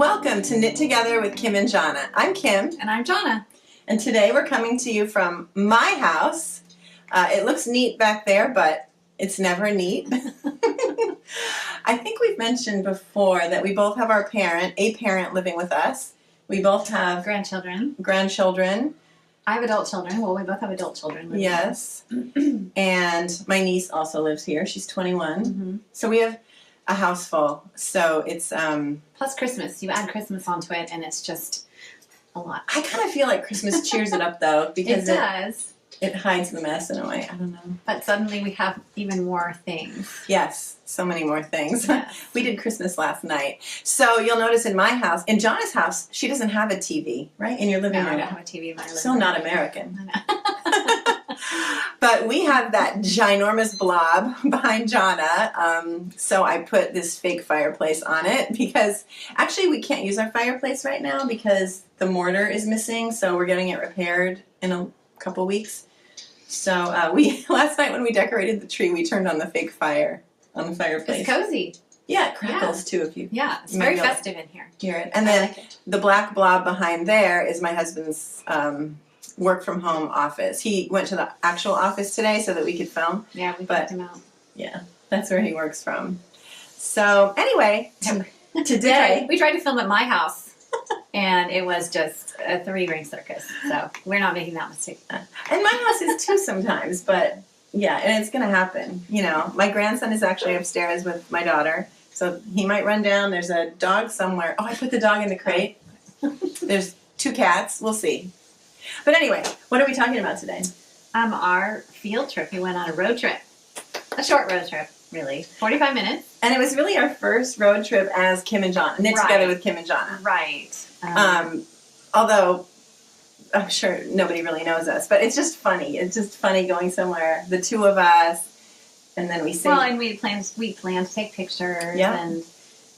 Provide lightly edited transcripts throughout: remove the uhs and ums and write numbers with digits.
Welcome to Knit Together with Kim and Jonna. I'm Kim. And I'm Jonna. And today we're coming to you from my house. It looks neat back there, but it's never neat. I think we've mentioned before that we both have a parent living with us. We both have grandchildren. I have adult children. Well, we both have adult children. Yes. And my niece also lives here. She's 21. Mm-hmm. So we have a house full. So it's... Plus Christmas. You add Christmas onto it, and it's just a lot. I kind of feel like Christmas cheers it up, though. Because it does. It hides the mess in a way. I don't know. But suddenly we have even more things. Yes. So many more things. Yes. We did Christmas last night. So you'll notice in my house, in Jonna's house, she doesn't have a TV, right? In your living room. No, I don't have a TV in my living room. So not American. I know. But we have that ginormous blob behind Jonna. So I put this fake fireplace on it because actually we can't use our fireplace right now because the mortar is missing. So we're getting it repaired in a couple weeks. So last night when we decorated the tree, we turned on the fake fire on the fireplace. It's cozy. Yeah, it crackles too if you it's very festive in here. Hear it. And then the black blob behind there is my husband's work from home office. He went to the actual office today so that we could film. Yeah, we put him out. Yeah, that's where he works from. So anyway, today we tried to film at my house. And it was just a 3-ring circus. So we're not making that mistake. And my house is too sometimes, but yeah, and it's going to happen. You know, my grandson is actually upstairs with my daughter, so he might run down. There's a dog somewhere. Oh, I put the dog in the crate. There's 2 cats. We'll see. But anyway, what are we talking about today? Our field trip. We went on a road trip. A short road trip, really. 45 minutes. And it was really our first road trip as Kim and Jonna, knit together with Kim and Jonna. Right. Although I'm sure nobody really knows us, but it's just funny. It's just funny going somewhere, the two of us, and then we sing. Well, and we planned to take pictures, and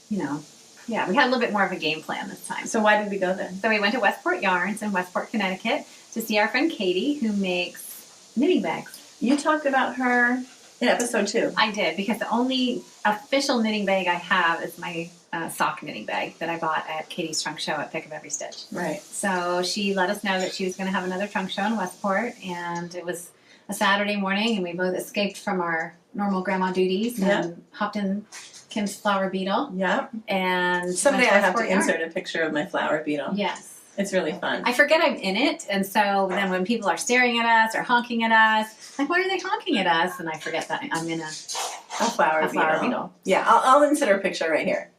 we had a little bit more of a game plan this time. So why did we go there? So we went to Westport Yarns in Westport, Connecticut, to see our friend Katie, who makes knitting bags. You talked about her in episode 2. I did, because the only official knitting bag I have is my sock knitting bag that I bought at Katie's Trunk Show at Pick of Every Stitch. Right. So she let us know that she was going to have another trunk show in Westport, and it was a Saturday morning, and we both escaped from our normal grandma duties and hopped in Kim's flower beetle. Yep. And someday I have to insert a picture of my flower beetle. Yes. It's really fun. I forget I'm in it, and so then when people are staring at us or honking at us, like, why are they honking at us? And I forget that I'm in a flower beetle. Yeah, I'll insert her picture right here.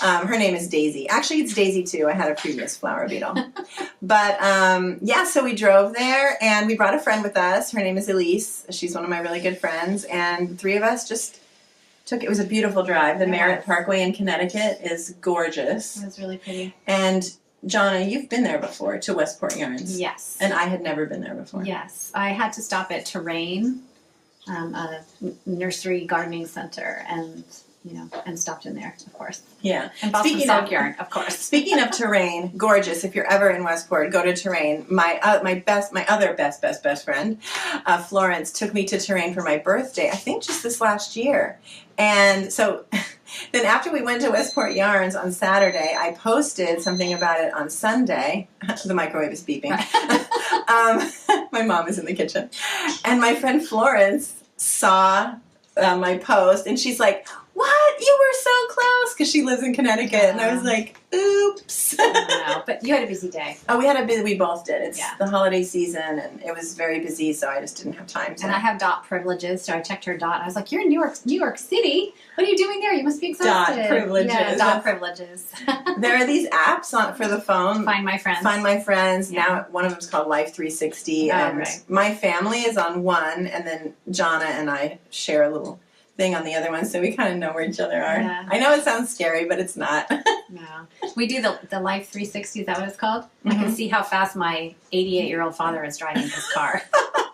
Her name is Daisy. Actually, it's Daisy too. I had a previous flower beetle. But so we drove there, and we brought a friend with us. Her name is Elise. She's one of my really good friends, and 3 of us just took. It was a beautiful drive. The Merritt Parkway in Connecticut is gorgeous. It was really pretty. And Jonna, you've been there before, to Westport Yarns. Yes. And I had never been there before. Yes. I had to stop at Terrain, a nursery gardening center, and stopped in there, of course. Yeah. And bought some sock yarn, of course. Speaking of Terrain, gorgeous. If you're ever in Westport, go to Terrain. My other best friend, Florence, took me to Terrain for my birthday, I think just this last year. And so then after we went to Westport Yarns on Saturday, I posted something about it on Sunday. The microwave is beeping. My mom is in the kitchen. And my friend Florence saw my post, and she's like, "What? You were so close," because she lives in Connecticut. And I was like, "Oops." No, but you had a busy day. Oh, we both did. It's the holiday season, and it was very busy, so I just didn't have time to. And I have dot privileges, so I checked her dot. I was like, "You're in New York City. What are you doing there? You must be exhausted." Dot privileges. Yeah, dot privileges. There are these apps for the phone. Find My Friends. Find My Friends. Yeah. Now one of them's called Life 360, and my family is on one, and then Jonna and I share a little thing on the other one, so we kind of know where each other are. Yeah. I know it sounds scary, but it's not. No. We do the Life 360, is that what it's called? Mm-hmm. I can see how fast my 88-year-old father is driving his car.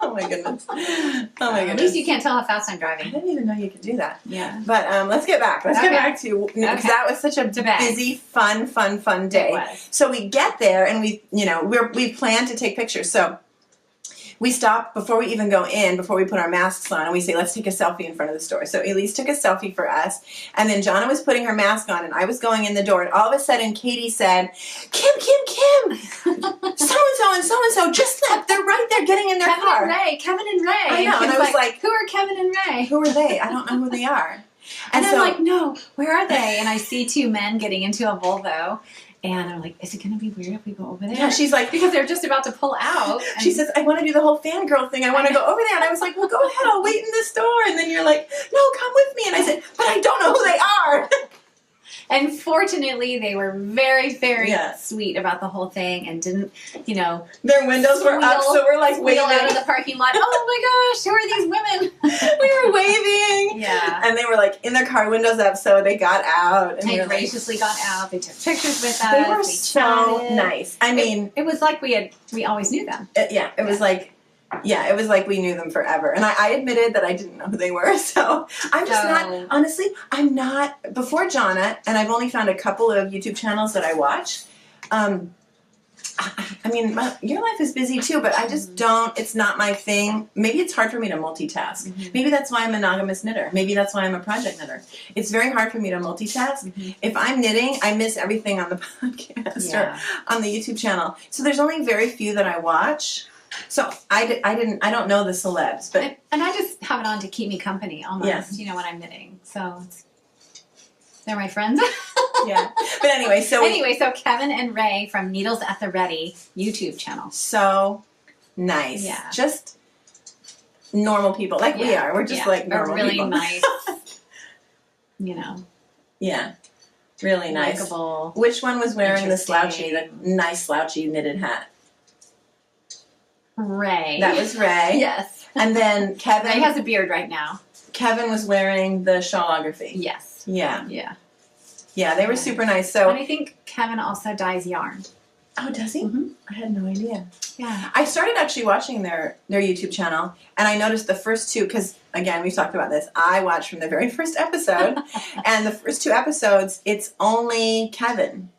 Oh my goodness. Oh my goodness. At least you can't tell how fast I'm driving. I didn't even know you could do that. Yeah. But let's get back. Let's get back to, because that was such a busy, fun day. It was. So we get there, and we plan to take pictures. So we stop before we even go in, before we put our masks on, and we say, let's take a selfie in front of the store. So Elise took a selfie for us, and then Jonna was putting her mask on, and I was going in the door, and all of a sudden Katie said, Kim, so-and-so and so-and-so just left. They're right there getting in their car. Kevin and Ray. I know, and I was like, who are Kevin and Ray? Who are they? I don't know who they are. And I'm like, no, where are they? And I see two men getting into a Volvo. And I'm like, is it going to be weird if we go over there? Yeah, she's like, because they're just about to pull out. She says, I want to do the whole fangirl thing. I want to go over there. And I was like, well, go ahead. I'll wait in the store. And then you're like, no, come with me. And I said, but I don't know who they are. And fortunately, they were very, very sweet about the whole thing and didn't, their windows were up, so we're like waving out of the parking lot. Oh my gosh, who are these women? We were waving. Yeah. And they were like in their car windows up, so they got out. And they graciously got out. They took pictures with us. They were so nice. I mean, it was like we always knew them. It was like. Yeah, it was like we knew them forever. And I admitted that I didn't know who they were. So I'm just not, honestly, I'm not, before Jonna, and I've only found a couple of YouTube channels that I watch. I mean, your life is busy too, but I just don't, it's not my thing. Maybe it's hard for me to multitask. Mm-hmm. Maybe that's why I'm a monogamous knitter. Maybe that's why I'm a project knitter. It's very hard for me to multitask. Mm-hmm. If I'm knitting, I miss everything on the podcast or on the YouTube channel. So there's only very few that I watch. So I don't know the celebs, but and I just have it on to keep me company almost, when I'm knitting. So they're my friends. Yeah. But anyway, so Kevin and Ray from Needles at the Ready YouTube channel. So nice. Yeah. Just normal people like we are. We're just like normal really people. Nice. Yeah. Really nice. Likeable. Which one was wearing the nice slouchy knitted hat? Ray. That was Ray. Yes. And then Kevin. Ray has a beard right now. Kevin was wearing the shawlography. Yes. Yeah. Yeah. Yeah, they were super nice. So. And I think Kevin also dyes yarn. Oh, does he? Mm-hmm. I had no idea. Yeah. I started actually watching their YouTube channel, and I noticed the first two, because, again, we've talked about this. I watched from the very first episode, and the first two episodes, it's only Kevin.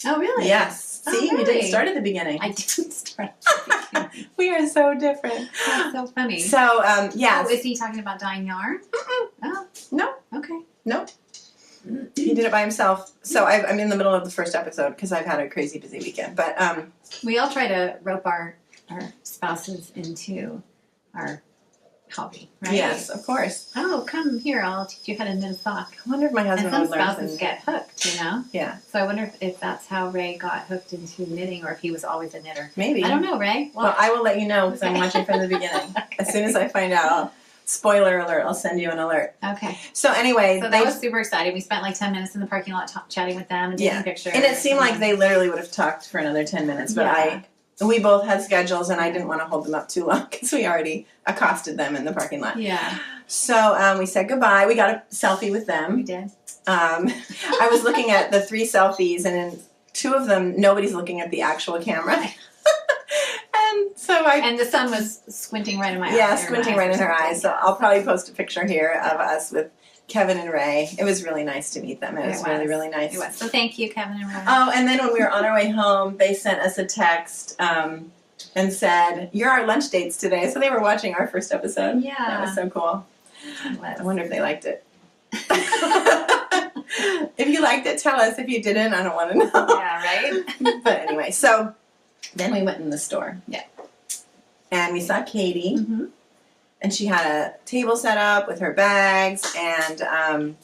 Oh, really? Yes. See, you didn't start at the beginning. I didn't start at the beginning. We are so different. That's so funny. So, yeah. Oh, is he talking about dyeing yarn? Mm-mm. Oh. No. Okay. No. He did it by himself. So I'm in the middle of the first episode because I've had a crazy busy weekend. But we all try to rope our spouses into our hobby, right? Yes, of course. Oh, come here. I'll teach you how to knit a sock. I wonder if my husband would learn. And some spouses get hooked, Yeah. So I wonder if that's how Ray got hooked into knitting or if he was always a knitter. Maybe. I don't know, Ray. Well, I will let you know because I'm watching from the beginning. Okay. As soon as I find out, spoiler alert, I'll send you an alert. Okay. So anyway. So that was super exciting. We spent like 10 minutes in the parking lot chatting with them and taking pictures. And it seemed like they literally would have talked for another 10 minutes, but we both had schedules and I didn't want to hold them up too long because we already accosted them in the parking lot. Yeah. So we said goodbye. We got a selfie with them. We did. I was looking at the 3 selfies, and in 2 of them, nobody's looking at the actual camera. And the sun was squinting right in my eyes. Yeah, squinting right in her eyes. So I'll probably post a picture here of us with Kevin and Ray. It was really nice to meet them. It was really, really nice. It was. So thank you, Kevin and Ray. Oh, and then when we were on our way home, they sent us a text and said, "You're our lunch dates today." So they were watching our first episode. Yeah. That was so cool. I wonder if they liked it. If you liked it, tell us. If you didn't, I don't want to know. Yeah, right? But anyway, so then we went in the store. Yeah. And we saw Katie. Mm-hmm. And she had a table set up with her bags, and I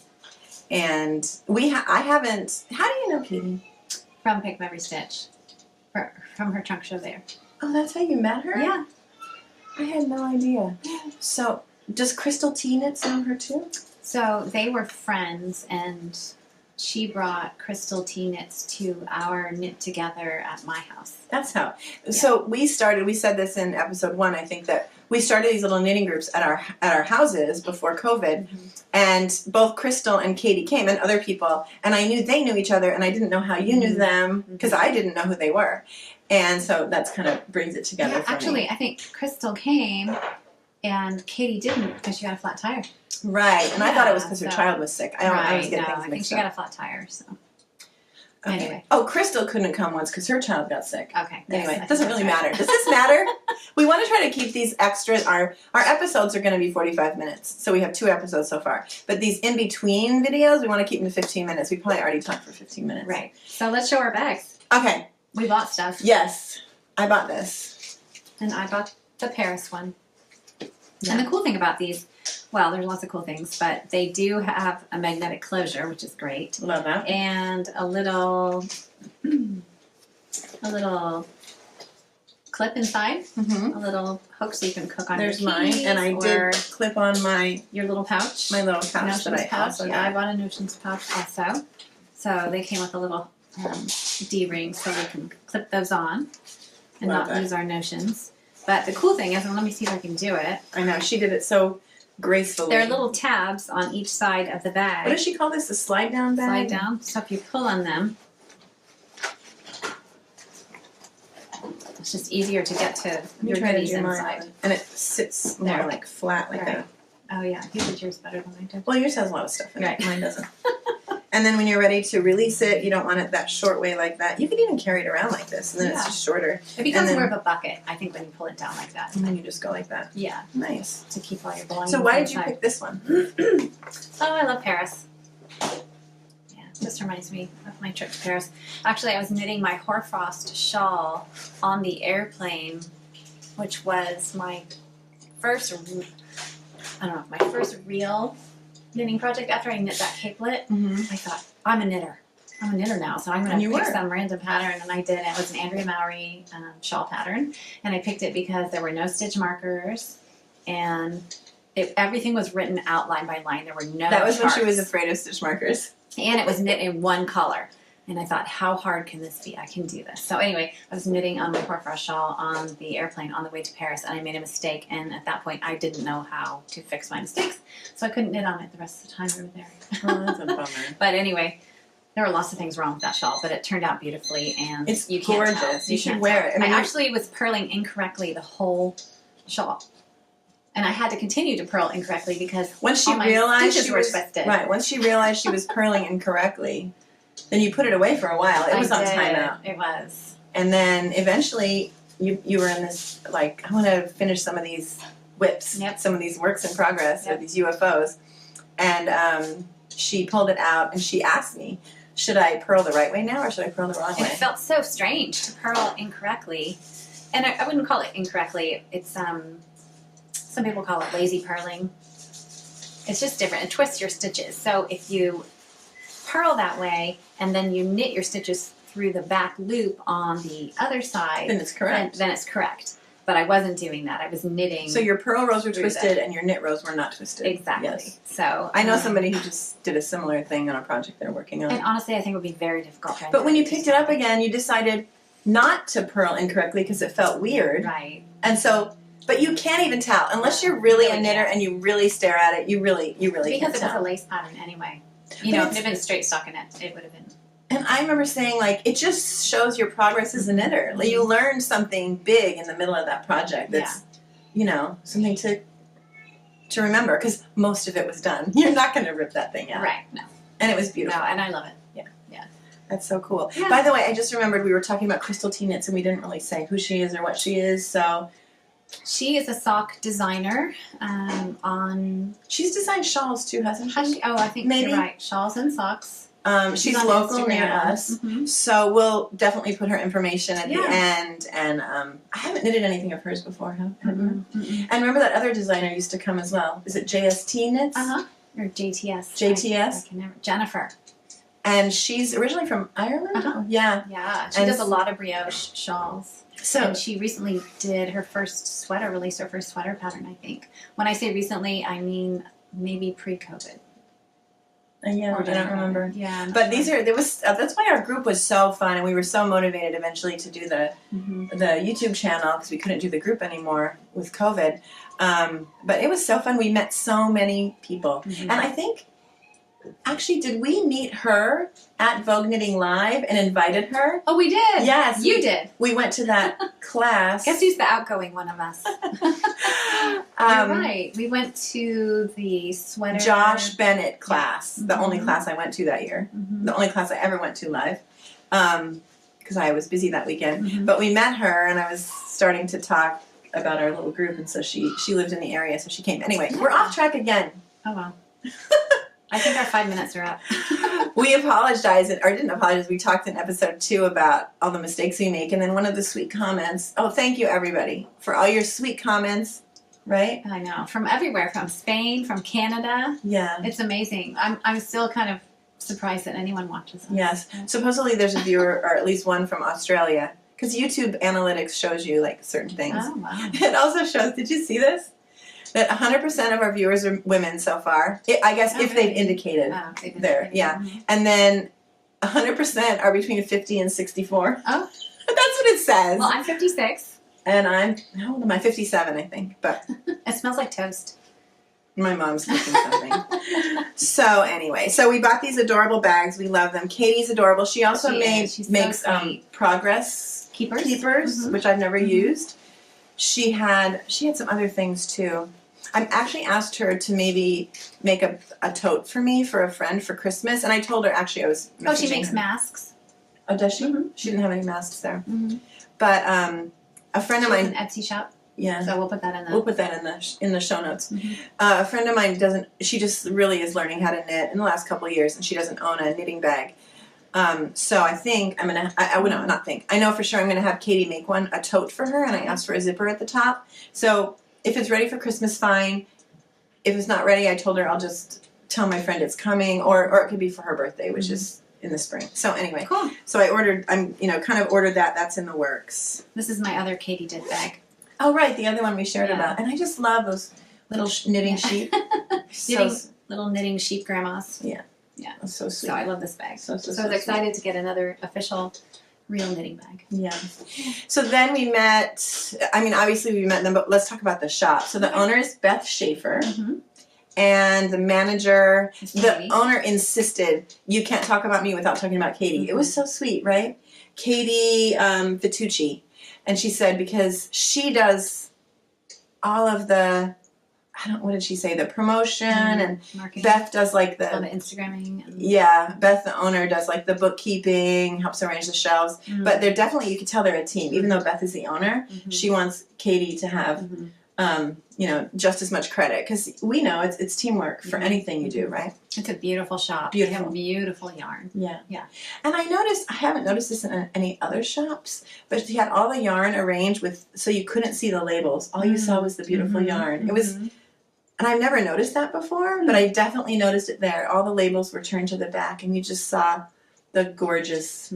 haven't. How do you know Katie? From Pick Every Stitch, from her trunk show there. Oh, that's how you met her? Yeah. I had no idea. So, does Crystal T Knits know her too? So they were friends, and she brought Crystal T Knits to our knit together at my house. That's how. Yeah. So we said this in episode 1, I think, that we started these little knitting groups at our houses before COVID, and both Crystal and Katie came, and other people, and I knew they knew each other, and I didn't know how you knew them, because I didn't know who they were. And so that's kind of brings it together for actually, me. I think Crystal came, and Katie didn't, because she got a flat tire. Right, and I thought it was because her child was sick. I always get things mixed up. I think she got a flat tire, so. Okay. Anyway. Oh, Crystal couldn't come once because her child got sick. Okay. Anyway, Yes, it doesn't really matter. Does this matter? We want to try to keep these extras. Our episodes are going to be 45 minutes, so we have 2 episodes so far. But these in between videos, we want to keep them to 15 minutes. We probably already talked for 15 minutes. Right. So let's show our bags. Okay. We bought stuff. Yes, I bought this. And I bought the Paris one. Yeah. And the cool thing about these, well, there's lots of cool things, but they do have a magnetic closure, which is great. Love that. And a little clip inside, Mm-hmm. a little hook so you can cook on There's your mine, keys and I or did clip on your little pouch. my little pouch Notions that I pouch. also Yeah, I got. bought a Notions pouch also. So they came with a little D-ring so we can clip those on and Love not that. lose our Notions. But the cool thing is, and let me see if I can do it, I know, she did it so gracefully. there are little tabs on each side of the bag. What does she call this? The slide down bag? Slide down. So if you pull on them, it's just easier to get to your goodies inside. And it sits more There. like flat like Right. that. Oh yeah, you did yours better than I did. Well, yours has a lot of stuff in Right. it. Mine doesn't. And then when you're ready to release it, you don't want it that short way like that. You can even carry it around like this, and then it's Yeah. just shorter. It becomes then- more of a bucket, I think, when you pull it down like that. And then you just go like that. Yeah, Nice. to keep all your belongings So why did you inside. pick this one? Oh, I love Paris. Yeah, it just reminds me of my trip to Paris. Actually, I was knitting my hoarfrost shawl on the airplane, which was my first, my first real knitting project. After I knit that capelet, Mm-hmm. I thought, I'm a knitter. I'm a knitter now, so I'm going And to you pick were. some random pattern, and I did. It was an Andrea Mowry shawl pattern, and I picked it because there were no stitch markers, and everything was written out line by line. There were no That was when she charts. was afraid of stitch markers. And it was knit in one color. And I thought, how hard can this be? I can do this. So anyway, I was knitting on my hoarfrost shawl on the airplane on the way to Paris, and I made a mistake. And at that point, I didn't know how to fix my mistakes, so I couldn't knit on it the rest of the time we were there. Oh, that's a bummer. But anyway, there were lots of things wrong with that shawl, but it turned out beautifully, and It's you can't tell. gorgeous. You should can't wear tell. it. I mean, I actually was purling incorrectly the whole shawl. And I had to continue to purl incorrectly because Once she all my realized stitches she were was twisted. right, once she realized she was purling incorrectly, then you put it away for a while. It was I on did. timeout, It was. and then eventually you were in this like, I want to finish some of these whips, Yep. some of these works in progress, or Yep. these UFOs, and she pulled it out and she asked me, should I purl the right way now or should I purl the wrong And way? it felt so strange to purl incorrectly. And I wouldn't call it incorrectly. It's some people call it lazy purling. It's just different. It twists your stitches. So if you purl that way and then you knit your stitches through the back loop on the other side, Then it's correct. Then it's correct. But I wasn't doing that. I was knitting. So your purl rows were through twisted and your knit rows were not twisted. exactly. Yes. So I know somebody who just did a similar thing on a project they're working on. And honestly, I think it would be very difficult. trying But to when you do picked it up again, you decided not to purl incorrectly because it felt weird. right. And so, but you can't even tell unless you're really a Really knitter can't. and you really stare at it. You really Because can't it was a tell. lace pattern anyway. But You know, if it it's- had been straight stockinette, it would have been. And I remember saying, like, it just shows your progress as a knitter. Like, you learned something big in the middle of that project. That's, you know, something to remember because most of it was done. You're not going to rip that thing out. Right. No. And it was beautiful. No, and I love it. That's so cool. Yeah. By the way, I just remembered we were talking about Crystal T Knits and we didn't really say who she is or what she is. So She is a sock designer she's designed shawls too, hasn't she? I think Maybe. you're right. Shawls and socks. She's on local near Instagram. us. Mhm. So we'll definitely put her information at the Yeah. end. And I haven't knitted anything of hers before, have you? Mm-mm. And remember that other designer used to come as well. Is it JST Knits? Uh-huh. Or JTS. JTS? I can never. Jennifer. And she's originally from Ireland? Uh-huh. Yeah. Yeah. She And does a lot of brioche shawls. So And she recently did her first sweater, released her first sweater pattern, I think. When I say recently, I mean maybe pre-COVID. yeah, I don't remember. Yeah. I'm not But sure. that's why our group was so fun and we were so motivated eventually to do the Mhm. YouTube channel because we couldn't do the group anymore with COVID. But it was so fun. We met so many people. Mhm. And I think, actually, did we meet her at Vogue Knitting Live and invited her? Oh, we did. Yes. You did. We went to that class. Guess who's the outgoing one of us? You're right. We went to the sweater. Josh Bennett class, the only Mhm. class I went to that year. Mhm. The only class I ever went to live. because I was busy that weekend. But we met her, and I was starting to talk about our little group, and so she lived in the area, so she came. Anyway, we're off track again. Oh, wow. I think our 5 minutes are up. We apologized, or didn't apologize. We talked in episode 2 about all the mistakes we make, and then one of the sweet comments. Oh, thank you, everybody, for all your sweet comments. Right? I know. From everywhere, from Spain, from Canada. Yeah. It's amazing. I'm still kind of surprised that anyone watches us. Yes. Supposedly there's a viewer, or at least one from Australia, because YouTube analytics shows you like certain things. Oh, wow. It also shows, did you see this? That 100% of our viewers are women so far. I guess if they've indicated there. Yeah. And then 100% are between 50 and 64. Oh. That's what it says. Well, I'm 56. And how old am I? 57, I think. But it smells like toast. My mom's cooking something. So anyway, so we bought these adorable bags. We love them. Katie's adorable. She also makes progress keepers, which I've never used. She had some other things too. I actually asked her to maybe make a tote for me for a friend for Christmas, and I told her actually I was. Oh, she makes masks. Oh, does she? She didn't have any masks there, but a friend of mine. An Etsy shop. Yeah. So we'll put that in the show notes. A friend of mine doesn't. She just really is learning how to knit in the last couple of years, and she doesn't own a knitting bag. So I think I'm gonna. I would not think. I know for sure I'm gonna have Katie make a tote for her, and I asked for a zipper at the top. So if it's ready for Christmas, fine. If it's not ready, I told her I'll just tell my friend it's coming, or it could be for her birthday, which is in the spring. So anyway, cool. So I ordered. Kind of ordered that. That's in the works. This is my other Katie did bag. Oh right, the other one we shared about, and I just love those little knitting sheep. Little knitting sheep grandmas. Yeah. Yeah. That's so sweet. So I love this bag. So I was excited to get another official real knitting bag. Yeah. So then we met, obviously we met them, but let's talk about the shop. So the owner is Beth Schaefer, and the manager, the owner insisted, you can't talk about me without talking about Katie. It was so sweet, right? Katie Vitucci. And she said, because she does all of the, what did she say? The promotion, and marketing. Beth does like all the Instagramming. Yeah, Beth, the owner, does like the bookkeeping, helps arrange the shelves. But they're definitely, you could tell they're a team. Even though Beth is the owner, she wants Katie to have, just as much credit, because we know it's teamwork for anything you do, right? It's a beautiful shop. Beautiful. They have beautiful yarn. Yeah. Yeah. And I haven't noticed this in any other shops, but she had all the yarn arranged so you couldn't see the labels. All you saw was the beautiful yarn. It was, and I've never noticed that before, but I definitely noticed it there. All the labels were turned to the back, and you just saw the gorgeousness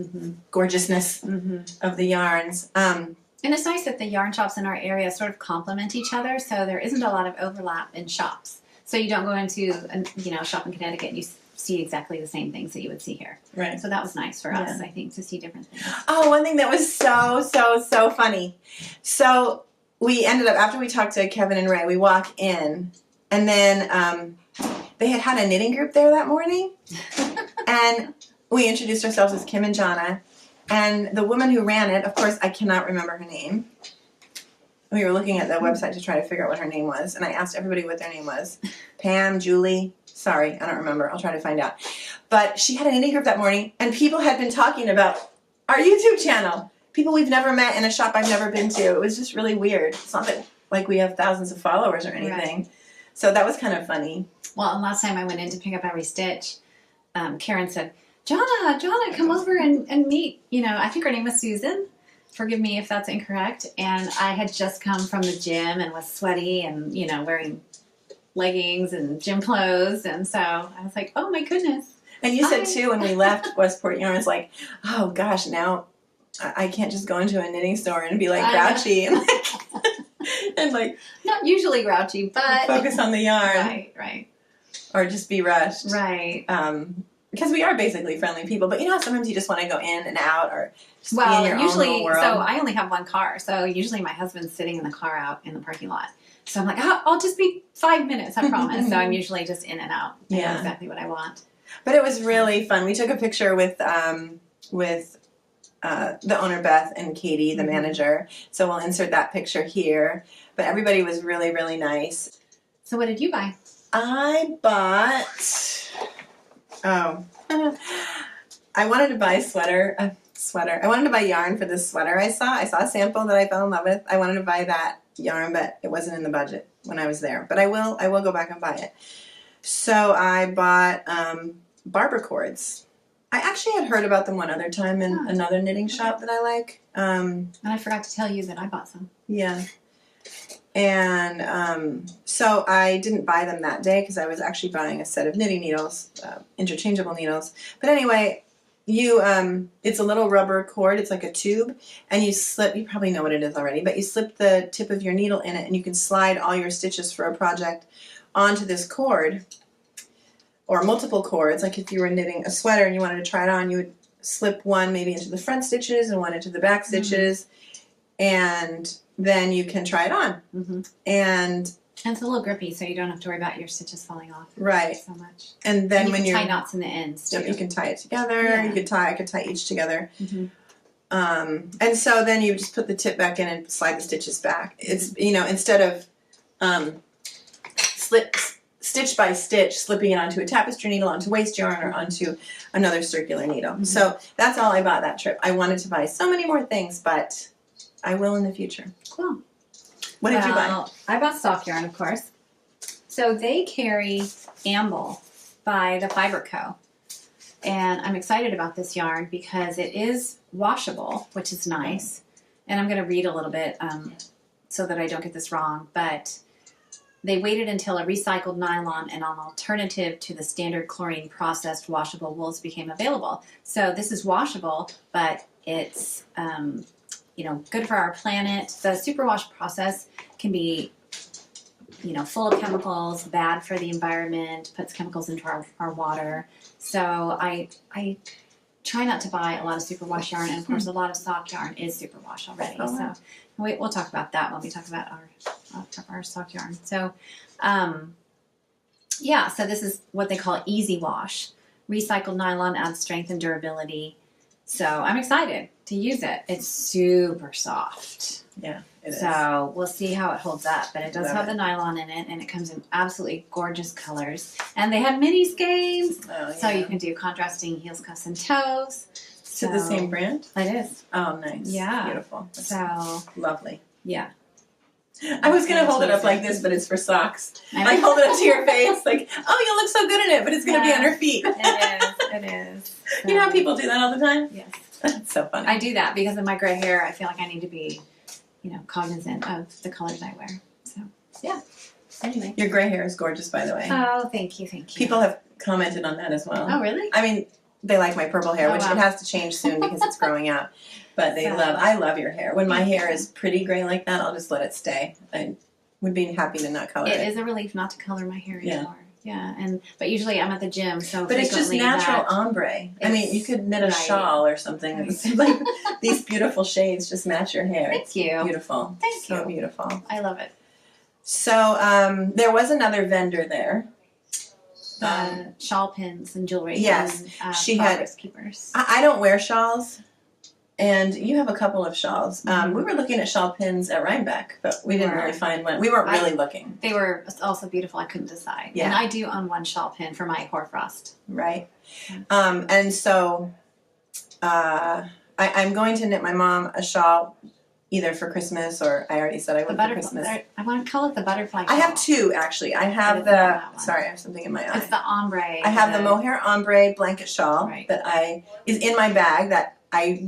of the yarns. And it's nice that the yarn shops in our area sort of complement each other, so there isn't a lot of overlap in shops. So you don't go into a shop in Connecticut and you see exactly the same things that you would see here. Right. So that was nice for us, I think, to see different things. Oh, one thing that was so funny. So we ended up, after we talked to Kevin and Ray, we walk in, and then they had a knitting group there that morning, and we introduced ourselves as Kim and Jonna. And the woman who ran it, of course, I cannot remember her name. We were looking at the website to try to figure out what her name was, and I asked everybody what their name was. Pam, Julie, sorry, I don't remember. I'll try to find out. But she had a knitting group that morning, and people had been talking about our YouTube channel. People we've never met in a shop I've never been to. It was just really weird. It's not that like we have thousands of followers or anything. Right. So that was kind of funny. Well, and last time I went in to pick up every stitch, Karen said, Jonna, come over and meet. I think her name was Susan. Forgive me if that's incorrect. And I had just come from the gym and was sweaty and, wearing leggings and gym clothes. And so I was like, oh my goodness. And you said too, when we left Westport, I was like, oh gosh, now I can't just go into a knitting store and be like grouchy and like not usually grouchy, but focus on the yarn. Right. Or just be rushed. Right. Because we are basically friendly people, but sometimes you just want to go in and out or just be in your usually, own little world. So I only have one car, so usually my husband's sitting in the car out in the parking lot. So I'm like, I'll just be 5 minutes, I promise. So I'm usually just in and out. I know exactly what I want. But it was really fun. We took a picture with the owner, Beth, and Katie, the manager. So we'll insert that picture here. But everybody was really, really nice. So what did you buy? I bought... I wanted to buy a sweater. I wanted to buy yarn for this sweater I saw. I saw a sample that I fell in love with. I wanted to buy that yarn, but it wasn't in the budget when I was there. But I will go back and buy it. So I bought barber cords. I actually had heard about them one other time in another knitting shop that I like. And I forgot to tell you that I bought some. Yeah. And so I didn't buy them that day because I was actually buying a set of knitting needles, interchangeable needles. But anyway, it's a little rubber cord. It's like a tube, and you probably know what it is already, but you slip the tip of your needle in it, and you can slide all your stitches for a project onto this cord, or multiple cords. Like if you were knitting a sweater and you wanted to try it on, you would slip one maybe into the front stitches and one into the back stitches, and then you can try it on. And it's a little grippy, so you don't have to worry about your stitches falling off. Right. So much. And then when you tie knots in the ends too. You can tie it together. Yeah. I could tie each together. And so then you just put the tip back in and slide the stitches back. It's instead of stitch by stitch, slipping it onto a tapestry needle, onto waste yarn, or onto another circular needle. So that's all I bought that trip. I wanted to buy so many more things, but I will in the future. Cool. What did you buy? I bought sock yarn, of course. So they carry Amble by the Fiber Co. And I'm excited about this yarn because it is washable, which is nice. And I'm going to read a little bit so that I don't get this wrong. But they waited until a recycled nylon and an alternative to the standard chlorine processed washable wools became available. So this is washable, but it's good for our planet. The superwash process can be, full of chemicals, bad for the environment, puts chemicals into our water. So I try not to buy a lot of superwash yarn, and of course a lot of sock yarn is superwash already. So we'll talk about that when we talk about our sock yarn. So so this is what they call easy wash. Recycled nylon adds strength and durability. So I'm excited to use it. It's super soft. Yeah, it is. So we'll see how it holds up. But it does have the nylon in it, and it comes in absolutely gorgeous colors. And they have mini skeins, so you can do contrasting heels, cuffs, and toes. Is it the same brand? It is. Oh, nice. Yeah. Beautiful. That's so lovely. Yeah. I was going to hold it up like this, but it's for socks. Like hold it up to your face, like, oh, you'll look so good in it, but it's going to be on her feet. It is. So. You know how people do that all the time? Yes. That's so funny. I do that because of my gray hair. I feel like I need to be, cognizant of the colors I wear. So, yeah. Anyway. Your gray hair is gorgeous, by the way. Oh, thank you. People have commented on that as well. Oh, really? I mean, they like my purple hair, which it has to change soon because it's growing out. But I love your hair. When my hair is pretty gray like that, I'll just let it stay. I would be happy to not color it. It is a relief not to color my hair anymore. Yeah, but usually I'm at the gym, so but it's just natural ombre. I mean, you could knit a shawl or something. Right. Like these beautiful shades just match your hair. Thank you. Beautiful. Thank you. So beautiful. I love it. So there was another vendor there. Shawl pins and jewelry. Yes, and, she had keepers. I don't wear shawls. And you have a couple of shawls. We were looking at shawl pins at Rhinebeck, but we didn't really find one. We weren't really looking. They were also beautiful. I couldn't decide. Yeah. And I do own one shawl pin for my hoarfrost. Right. Yeah. And so I'm going to knit my mom a shawl either for Christmas or I already said I would for Christmas. I want to call it the butterfly shawl. I have two, actually. I have sorry, I have something in my eye. It's the ombre. I have the Mohair ombre blanket shawl that is in my bag that I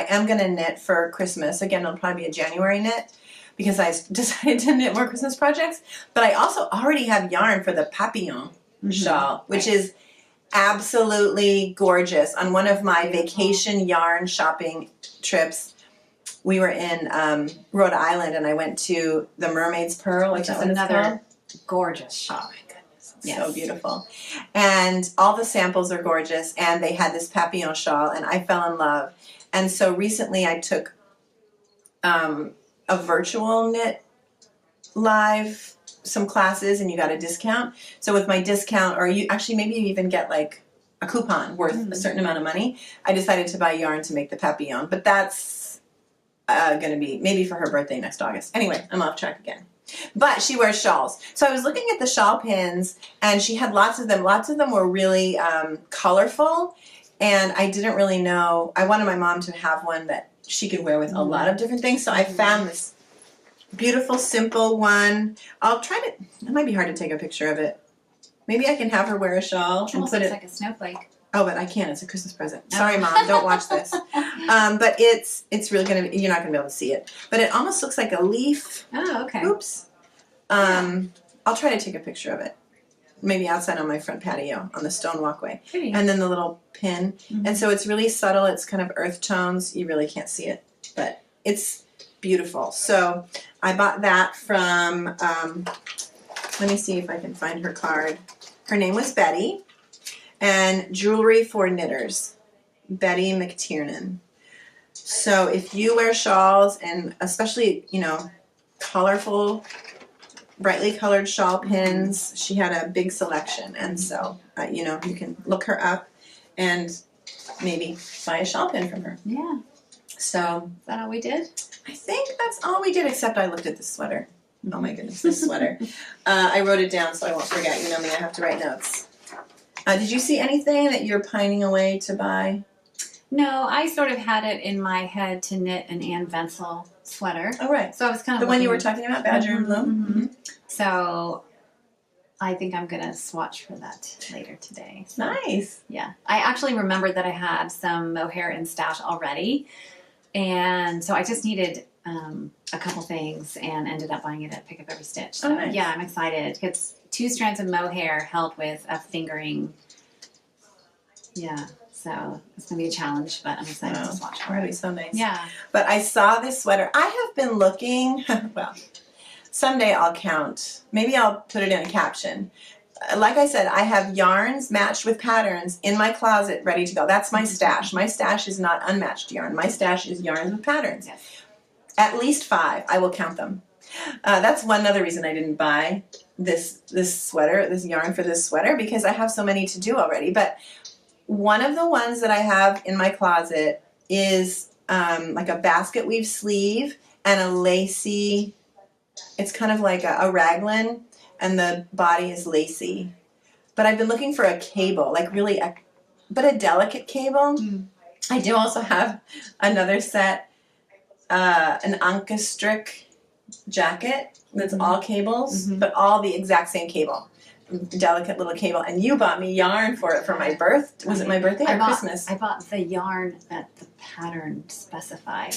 am going to knit for Christmas. Again, it'll probably be a January knit because I decided to knit more Christmas projects. But I also already have yarn for the papillon shawl, which is absolutely gorgeous. On one of my vacation yarn shopping trips, we were in Rhode Island, and I went to the Mermaid's Pearl, which is another gorgeous shawl. So beautiful. And all the samples are gorgeous, and they had this papillon shawl, and I fell in love. And so recently I took a virtual knit live, some classes, and you got a discount. So with my discount, or maybe you even get like a coupon worth a certain amount of money, I decided to buy yarn to make the papillon. But that's going to be maybe for her birthday next August. Anyway, I'm off track again. But she wears shawls. So I was looking at the shawl pins, and she had lots of them. Lots of them were really colorful, And I didn't really know. I wanted my mom to have one that she could wear with a lot of different things. So I found this beautiful, simple one. I'll try to. It might be hard to take a picture of it. Maybe I can have her wear a shawl and Almost put looks it. like a snowflake. Oh, but I can't. It's a Christmas present. Sorry, Mom. Don't watch this. But it's really gonna be. You're not gonna be able to see it. But it almost looks like a leaf. Oh, okay. Oops. I'll try to take a picture of it. Maybe outside on my front patio on the stone walkway. Pretty. And then the little pin. Mm-hmm. And so it's really subtle. It's kind of earth tones. You really can't see it, but it's beautiful. So I bought that from. Let me see if I can find her card. Her name was Betty. And Jewelry for Knitters, Betty McTiernan. So if you wear shawls, and especially, colorful, brightly colored shawl pins, she had a big selection. And so, you can look her up and maybe buy a shawl pin from her. Yeah. So. Is that all we did? I think that's all we did, except I looked at this sweater. Oh my goodness, this sweater. I wrote it down so I won't forget. You know me, I have to write notes. Did you see anything that you're pining away to buy? No, I sort of had it in my head to knit an Ann Venzel sweater. Oh, right. So I was kind of the one you were talking about, Badger and Bloom? Mm-hmm. So I think I'm going to swatch for that later today. So, nice. Yeah. I actually remembered that I had some mohair in stash already. And so I just needed a couple things and ended up buying it at Pick Up Every Stitch. So nice. Yeah, I'm excited. It's 2 strands of mohair held with a fingering. Yeah, so it's going to be a challenge, but I'm excited to swatch for it. That'd be so nice. Yeah. But I saw this sweater. I have been looking, well, someday I'll count. Maybe I'll put it in a caption. Like I said, I have yarns matched with patterns in my closet ready to go. That's my stash. My stash is not unmatched yarn. My stash is yarns with patterns. Yes. At least 5. I will count them. That's one other reason I didn't buy this sweater, this yarn for this sweater, because I have so many to do already. But one of the ones that I have in my closet is like a basket weave sleeve and a lacy, it's kind of like a raglan, and the body is lacy. But I've been looking for a cable, like really a delicate cable. I do also have another set, an Anka-strick jacket that's all cables, but all the exact same cable. Delicate little cable. And you bought me yarn for it for my birth. Was it my birthday or Christmas? I bought the yarn that the pattern specified.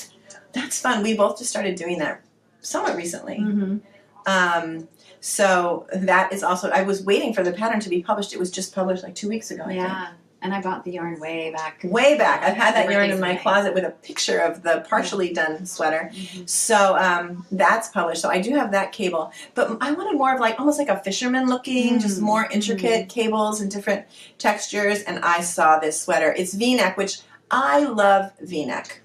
That's fun. We both just started doing that somewhat recently. Mm-hmm. So that is also, I was waiting for the pattern to be published. It was just published like 2 weeks ago, I think. And I bought the yarn way back. Way back. I've had that yarn in my closet with a picture of the partially done sweater. So that's published. So I do have that cable. But I wanted more of like, almost like a fisherman looking, just more intricate cables and different textures. And I saw this sweater. It's V-neck, which I love V-neck.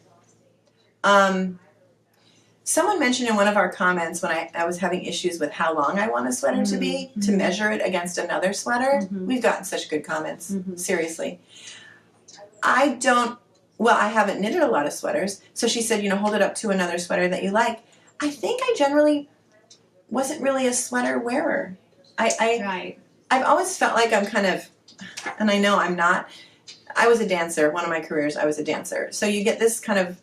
Someone mentioned in one of our comments when I was having issues with how long I want a sweater to be, to measure it against another sweater. We've gotten such good comments, seriously. I haven't knitted a lot of sweaters, so she said, hold it up to another sweater that you like. I think I generally wasn't really a sweater wearer. I've always felt like I'm kind of, and I know I'm not, I was a dancer. One of my careers, I was a dancer. So you get this kind of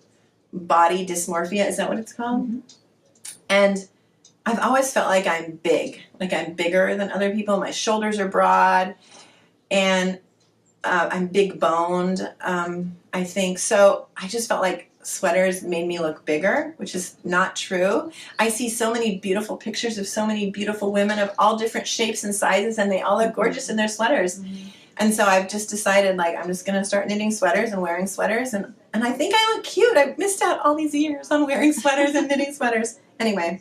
body dysmorphia, is that what it's called? And I've always felt like I'm big, like I'm bigger than other people. My shoulders are broad, and I'm big boned, I think. So I just felt like sweaters made me look bigger, which is not true. I see so many beautiful pictures of so many beautiful women of all different shapes and sizes, and they all look gorgeous in their sweaters. And so I've just decided, like, I'm just going to start knitting sweaters and wearing sweaters, and I think I look cute. I've missed out all these years on wearing sweaters and knitting sweaters. Anyway,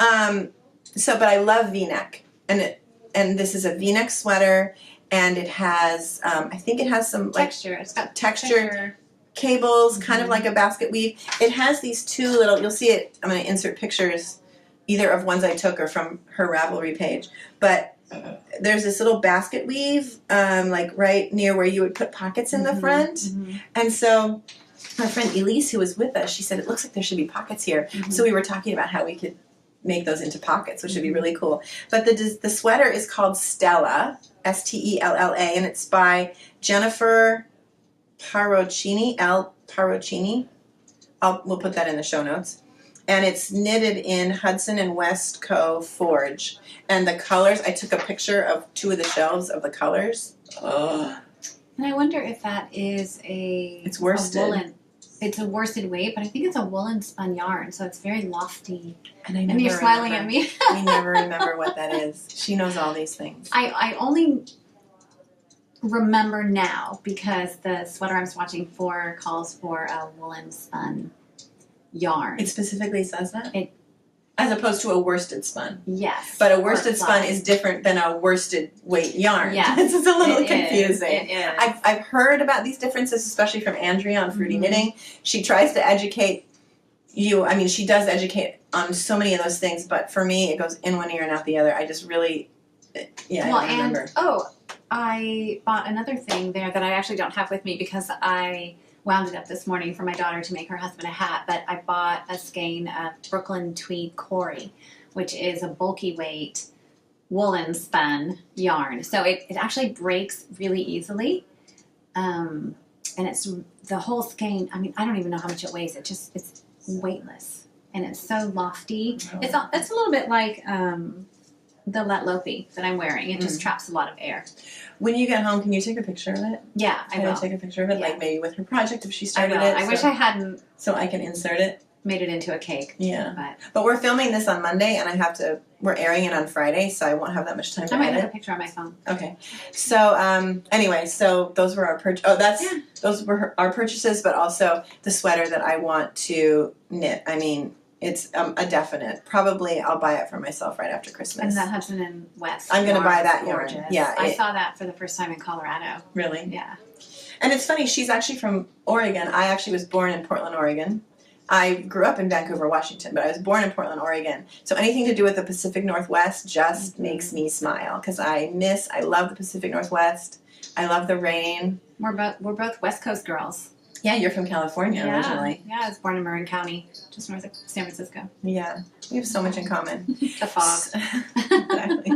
but I love V-neck, and this is a V-neck sweater, and it has, I think it has some Texture. It's got texture cables, kind of like a basket weave. It has these 2 little, you'll see it, I'm going to insert pictures, either of ones I took or from her Ravelry page, but there's this little basket weave, like right near where you would put pockets in the front. And so our friend Elise, who was with us, she said, it looks like there should be pockets here. So we were talking about how we could make those into pockets, which would be really cool. But the sweater is called Stella, Stella, and it's by Jennifer Parocchini, L. Parocchini. We'll put that in the show notes. And it's knitted in Hudson and Westco Forge. And the colors, I took a picture of 2 of the shelves of the colors. Oh. And I wonder if that is It's worsted. A woolen. It's a worsted weight, but I think it's a woolen spun yarn, so it's very lofty. And you're smiling at me. I never remember what that is. She knows all these things. I only remember now because the sweater I'm swatching for calls for a woolen spun yarn. It specifically says that? As opposed to a worsted spun. Yes. But a worsted spun is different than a worsted weight yarn. Yes. This is a little confusing. It is. I've heard about these differences, especially from Andrea on Fruity Knitting. She tries to educate you. I mean, she does educate on so many of those things, but for me, it goes in one ear and out the other. I just really, I don't remember. I bought another thing there that I actually don't have with me because I wound it up this morning for my daughter to make her husband a hat, but I bought a skein of Brooklyn Tweed Cory, which is a bulky weight woolen spun yarn. So it actually breaks really easily. And it's the whole skein. I mean, I don't even know how much it weighs. It's weightless and it's so lofty. Oh. It's a little bit like the Léttlopi that I'm wearing. It just traps a lot of air. When you get home, can you take a picture of it? Yeah, I will. Take a picture of it, Yeah. like maybe with her project if she started I it. I wish I hadn't so I can insert it. made it into a cake. Yeah. But we're filming this on Monday, and we're airing it on Friday, so I won't have that much time to I might have edit. a picture on my phone. Okay. So, anyway, so those were our those were our purchases, but also the sweater that I want to knit. I mean, it's a definite. Probably I'll buy it for myself right after Christmas. And that Hudson and West. I'm going to buy that gorgeous. yarn. Yeah. I saw that for the first time in Colorado. Really? Yeah. And it's funny, she's actually from Oregon. I actually was born in Portland, Oregon. I grew up in Vancouver, Washington, but I was born in Portland, Oregon. So anything to do with the Pacific Northwest just makes me smile because I love the Pacific Northwest. I love the rain. We're both West Coast girls. Yeah, you're from California originally. Yeah, I was born in Marin County, just north of San Francisco. Yeah, we have so much in common. The fog. Exactly.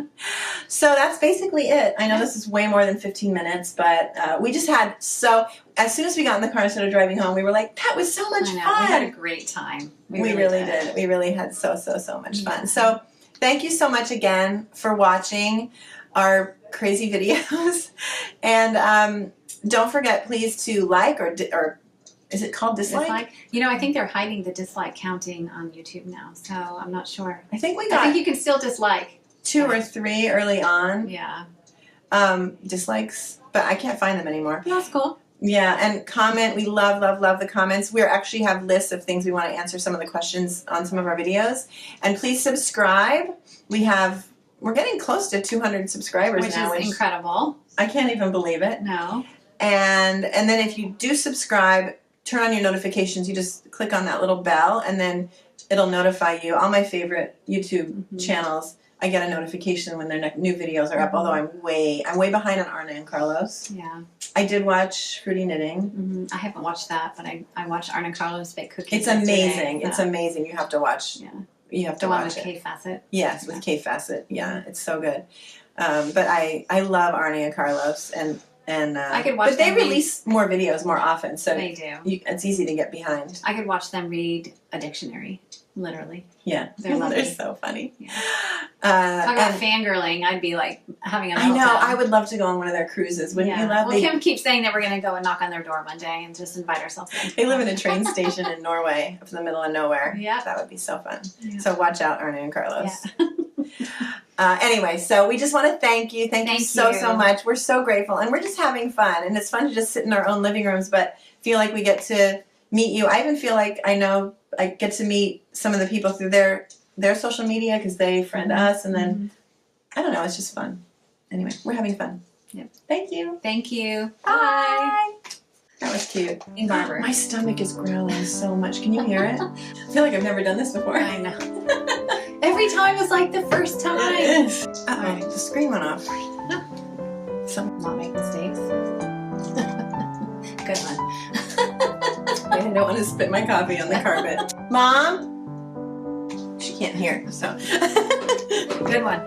So that's basically it. I know this is way more than 15 minutes, but we just had as soon as we got in the car and started driving home, we were like, that was so much fun. We had a great time. We really did. We really had so much fun. So thank you so much again for watching our crazy videos. And don't forget, please, to like or is it called dislike? You know, I think they're hiding the dislike counting on YouTube now, so I'm not sure. I think you can still dislike 2 or 3 early on. Yeah. Dislikes, but I can't find them anymore. That's cool. Yeah, and comment. We love the comments. We actually have lists of things we want to answer some of the questions on some of our videos. And please subscribe. We're getting close to 200 subscribers now, which is incredible. I can't even believe it. No. And then if you do subscribe, turn on your notifications. You just click on that little bell, and then it'll notify you. All my favorite YouTube channels, I get a notification when their new videos are up. Although I'm way behind on Arna and Carlos. Yeah. I did watch Fruity Knitting. I haven't watched that, but I watched Arna and Carlos bake cookies. It's amazing. It's amazing. You have to watch. Yeah. You have to the watch one with it. Kay Fassett. Yes, with Kay Fassett. Yeah, it's so good. But I love Arna and Carlos, and I could watch. But they release more videos more often, so they do. It's easy to get behind. I could watch them read a dictionary, literally. Yeah, they're so funny. Yeah. Talk about fangirling. I'd be like having a meltdown. I know. I would love to go on one of their cruises. Wouldn't you love? Well, Kim keeps saying that we're going to go and knock on their door one day and just invite ourselves in. They live in a train station in Norway, up in the middle of nowhere. Yeah, that would be so fun. Yeah. So watch out, Arna and Carlos. Yeah. Anyway, so we just want to thank you. Thank you so much. We're so grateful, and we're just having fun, and it's fun to just sit in our own living rooms, but feel like we get to meet you. I even feel like I get to meet some of the people through their social media because they friend us, and then I don't know, it's just fun. Anyway, we're having fun. Yep. Thank you. Thank you. Bye. That was cute. Barber. My stomach is growling so much. Can you hear it? I feel like I've never done this before. I know. Every time is like the first time. It is. Uh-oh, the screen went off. Not make mistakes. Good one. I don't want to spit my coffee on the carpet. Mom? She can't hear, so. Good one.